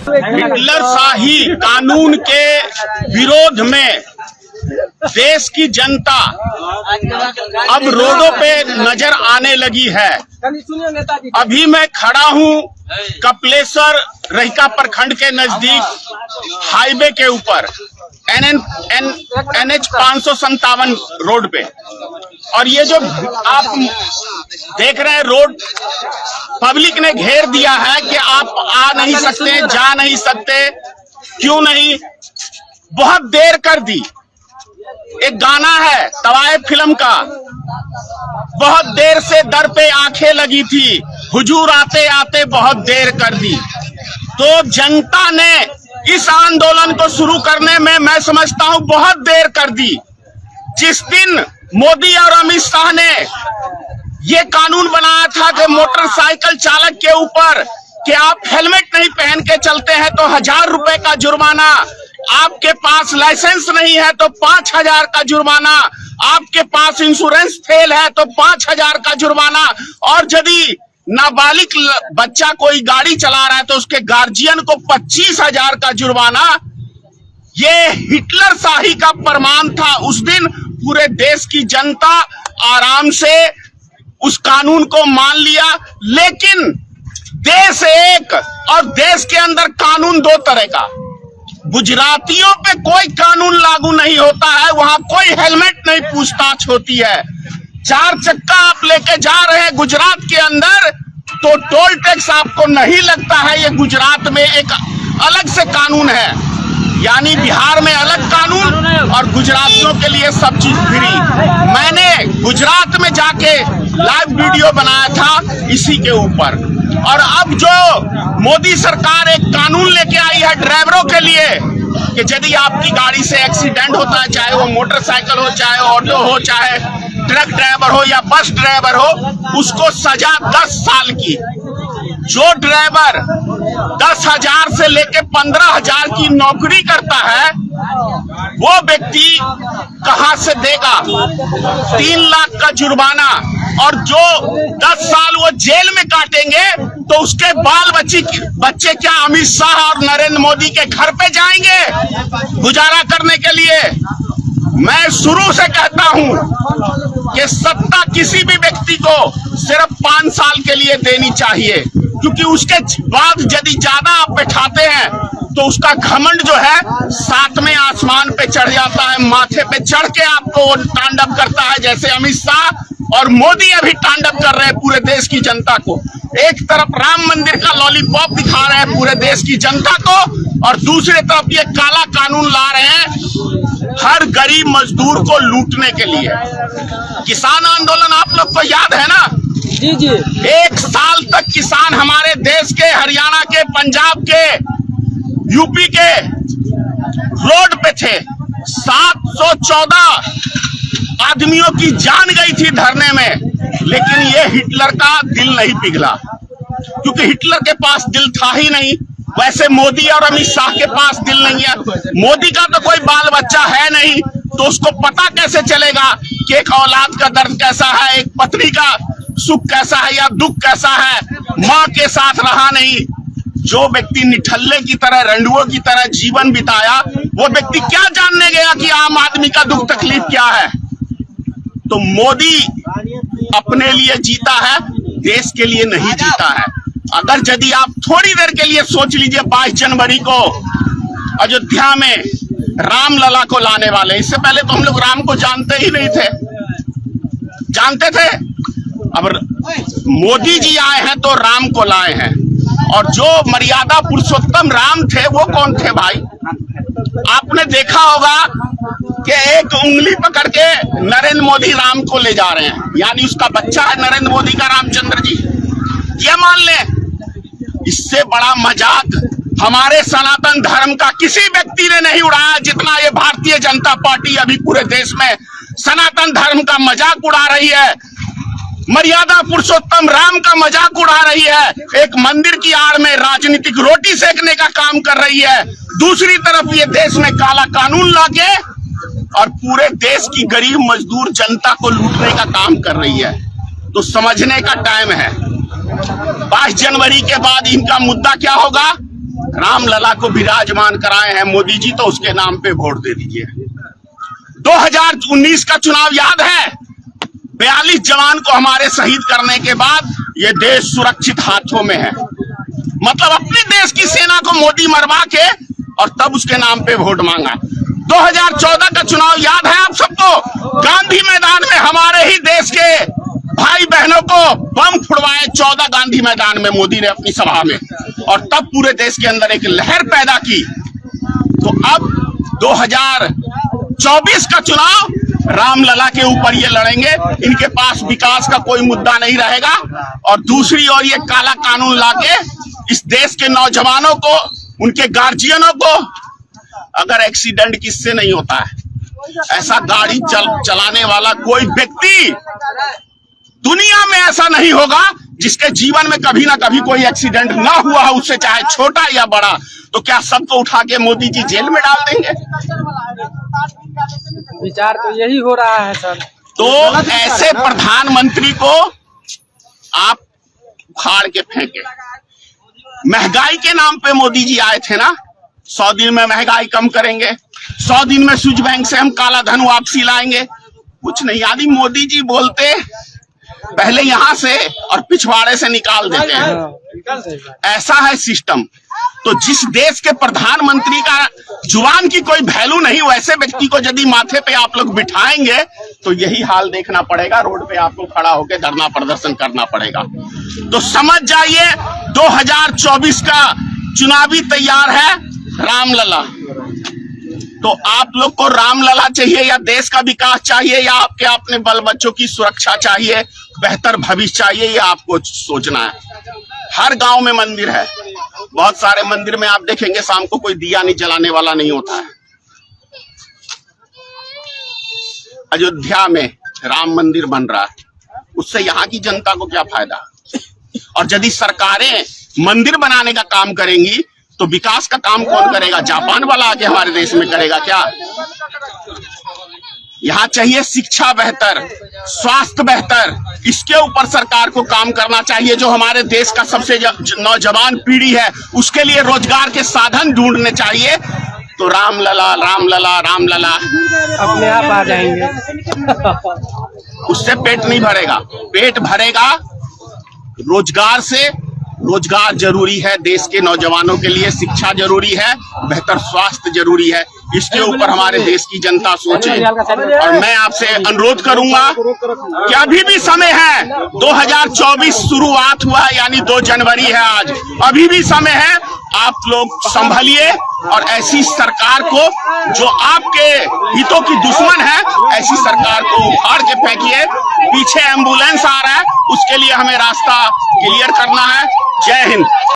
Hitler शाही कानून के विरोध में देश की जनता अब रोडों पे नजर आने लगी है। अभी मैं खड़ा हूँ कपिलेश्वर रहिका प्रखंड के नजदीक हाईवे के ऊपर NH 557 रोड पे, और ये जो आप देख रहे हैं रोड पब्लिक ने घेर दिया है कि आप आ नहीं सकते, जा नहीं सकते। क्यों नहीं? बहुत देर कर दी। एक गाना है तवाइफ फिल्म का, बहुत देर से दर पे आंखें लगी थी, हुजूर आते आते बहुत देर कर दी। तो जनता ने इस आंदोलन को शुरू करने में मैं समझता हूं बहुत देर कर दी। जिस दिन मोदी और अमित शाह ने ये कानून बनाया था कि मोटरसाइकिल चालक के ऊपर कि आप हेलमेट नहीं पहन के चलते हैं तो 1000 रुपए का जुर्माना, आपके पास लाइसेंस नहीं है तो 5000 का जुर्माना, आपके पास इंश्योरेंस फेल है तो 5000 का जुर्माना, और यदि नाबालिग बच्चा कोई गाड़ी चला रहा है तो उसके गार्जियन को 25,000 का जुर्माना। ये हिटलर शाही का प्रमाण था। उस दिन पूरे देश की जनता आराम से उस कानून को मान लिया। लेकिन देश एक और देश के अंदर कानून दो तरह का। गुजरातियों पे कोई कानून लागू नहीं होता है, वहां कोई हेलमेट नहीं पूछताछ होती है। 4 चक्का आप लेके जा रहे हैं गुजरात के अंदर तो टोल टैक्स आपको नहीं लगता है। ये गुजरात में एक अलग से कानून है, यानी बिहार में अलग कानून और गुजरातियों के लिए सब चीज फ्री। मैंने गुजरात में जाके लाइव वीडियो बनाया था इसी के ऊपर। और अब जो मोदी सरकार एक कानून लेके आई है ड्राइवरों के लिए कि यदि आपकी गाड़ी से एक्सीडेंट होता है, चाहे वो मोटरसाइकिल हो, चाहे ऑटो हो, चाहे ट्रक ड्राइवर हो या बस ड्राइवर हो, उसको सजा 10 साल की। जो ड्राइवर 10,000 से लेके 15,000 की नौकरी करता है वो व्यक्ति कहां से देगा? 3 लाख का जुर्माना। और जो 10 साल वो जेल में काटेंगे तो उसके बाल बच्चे क्या अमित शाह और नरेंद्र मोदी के घर पे जाएंगे गुजारा करने के लिए? मैं शुरू से कहता हूं कि सत्ता किसी भी व्यक्ति को सिर्फ 5 साल के लिए देनी चाहिए, क्योंकि उसके बाद यदि ज्यादा आप बैठाते हैं तो उसका घमंड जो है 7वें आसमान पे चढ़ जाता है, माथे पे चढ़ के आपको तांडव करता है, जैसे अमित शाह और मोदी अभी तांडव कर रहे हैं पूरे देश की जनता को। एक तरफ राम मंदिर का लॉलीपॉप दिखा रहे हैं पूरे देश की जनता को, और दूसरी तरफ ये काला कानून ला रहे हैं हर गरीब मजदूर को लूटने के लिए। किसान आंदोलन आप लोग को याद है ना? जी जी। 1 साल तक किसान हमारे देश के, हरियाणा के, पंजाब के, यूपी के रोड पे थे। 714 आदमियों की जान गई थी धरने में, लेकिन ये हिटलर का दिल नहीं पिघला, क्योंकि हिटलर के पास दिल था ही नहीं। वैसे मोदी और अमित शाह के पास दिल नहीं है। मोदी का तो कोई बाल बच्चा है नहीं, तो उसको पता कैसे चलेगा कि एक औलाद का दर्द कैसा है, एक पत्नी का सुख कैसा है या दुख कैसा है। माँ के साथ रहा नहीं। जो व्यक्ति निठल्ले की तरह, रंडुओं की तरह जीवन बिताया, वो व्यक्ति क्या जानने गया कि आम आदमी का दुख तकलीफ क्या है? तो मोदी अपने लिए जीता है, देश के लिए नहीं जीता है। अगर यदि आप थोड़ी देर के लिए सोच लीजिए, 22 जनवरी को अयोध्या में रामलला को लाने वाले, इससे पहले तो हम लोग राम को जानते ही नहीं थे। जानते थे? अब मोदी जी आए हैं तो राम को लाए हैं। और जो मर्यादा पुरुषोत्तम राम थे वो कौन थे भाई? आपने देखा होगा कि एक उंगली पकड़ के नरेंद्र मोदी राम को ले जा रहे हैं, यानी उसका बच्चा है नरेंद्र मोदी का रामचंद्र जी। ये मान लें, इससे बड़ा मजाक हमारे सनातन धर्म का किसी व्यक्ति ने नहीं उड़ाया जितना ये भारतीय जनता पार्टी अभी पूरे देश में सनातन धर्म का मजाक उड़ा रही है, मर्यादा पुरुषोत्तम राम का मजाक उड़ा रही है, एक मंदिर की आड़ में राजनीतिक रोटी सेकने का काम कर रही है। दूसरी तरफ ये देश में काला कानून लाके और पूरे देश की गरीब मजदूर जनता को लूटने का काम कर रही है। तो समझने का टाइम है। 22 जनवरी के बाद इनका मुद्दा क्या होगा रामलला को विराजमान कराए हैं मोदी जी, तो उसके नाम पे वोट दे दीजिए। 2019 का चुनाव याद है, 42 जवान को हमारे शहीद करने के बाद ये देश सुरक्षित हाथों में है। मतलब अपने देश की सेना को मोदी मरवा के और तब उसके नाम पे वोट मांगा। 2014 का चुनाव याद है आप सबको, गांधी मैदान में हमारे ही देश के भाई बहनों को बम फुड़वाए 14 गांधी मैदान में मोदी ने अपनी सभा में, और तब पूरे देश के अंदर एक लहर पैदा की। तो अब 2024 का चुनाव रामलला के ऊपर ये लड़ेंगे, इनके पास विकास का कोई मुद्दा नहीं रहेगा। और दूसरी ओर ये काला कानून लाके इस देश के नौजवानों को, उनके गार्जियनों को, अगर एक्सीडेंट किससे नहीं होता है, ऐसा गाड़ी चलाने वाला कोई व्यक्ति दुनिया में ऐसा नहीं होगा जिसके जीवन में कभी ना कभी कोई एक्सीडेंट ना हुआ हो, उससे चाहे छोटा या बड़ा। तो क्या सबको उठा के मोदी जी जेल में डाल देंगे? विचार तो यही हो रहा है सर। तो ऐसे प्रधानमंत्री को आप उखाड़ के फेंके। महंगाई के नाम पे मोदी जी आए थे ना, 100 दिन में महंगाई कम करेंगे, 100 दिन में स्विच बैंक से हम काला धन वापसी लाएंगे, कुछ नहीं। यानी मोदी जी बोलते पहले यहां से और पिछवाड़े से निकाल देते हैं, ऐसा है सिस्टम। तो जिस देश के प्रधानमंत्री का जुबान की कोई वैल्यू नहीं, वैसे व्यक्ति को यदि माथे पे आप लोग बिठाएंगे तो यही हाल देखना पड़ेगा, रोड पे आपको खड़ा होकर धरना प्रदर्शन करना पड़ेगा। तो समझ जाइए 2024 का चुनावी तैयार है रामलला। तो आप लोग को रामलला चाहिए या देश का विकास चाहिए या आपके अपने बल बच्चों की सुरक्षा चाहिए, बेहतर भविष्य चाहिए, ये आपको सोचना है। हर गांव में मंदिर है, बहुत सारे मंदिर में आप देखेंगे शाम को कोई दिया नहीं जलाने वाला नहीं होता है। अयोध्या में राम मंदिर बन रहा है, उससे यहाँ की जनता को क्या फायदा? और यदि सरकारें मंदिर बनाने का काम करेंगी तो विकास का काम कौन करेगा? जापान वाला आके हमारे देश में करेगा क्या? यहाँ चाहिए शिक्षा बेहतर, स्वास्थ्य बेहतर, इसके ऊपर सरकार को काम करना चाहिए। जो हमारे देश का सबसे नौजवान पीढ़ी है उसके लिए रोजगार के साधन ढूंढने चाहिए। तो रामलला रामलला रामलला अपने आप आ जाएंगे। उससे पेट नहीं भरेगा, पेट भरेगा रोजगार से। रोजगार जरूरी है देश के नौजवानों के लिए, शिक्षा जरूरी है, बेहतर स्वास्थ्य जरूरी है। इसके ऊपर हमारे देश की जनता सोचे। और मैं आपसे अनुरोध करूंगा कि अभी भी समय है, 2024 शुरुआत हुआ है, यानी 2 जनवरी है आज, अभी भी समय है। आप लोग संभलिए और ऐसी सरकार को जो आपके हितों की दुश्मन है, ऐसी सरकार को उखाड़ के फेंकिए। पीछे एम्बुलेंस आ रहा है, उसके लिए हमें रास्ता क्लियर करना है। जय हिंद।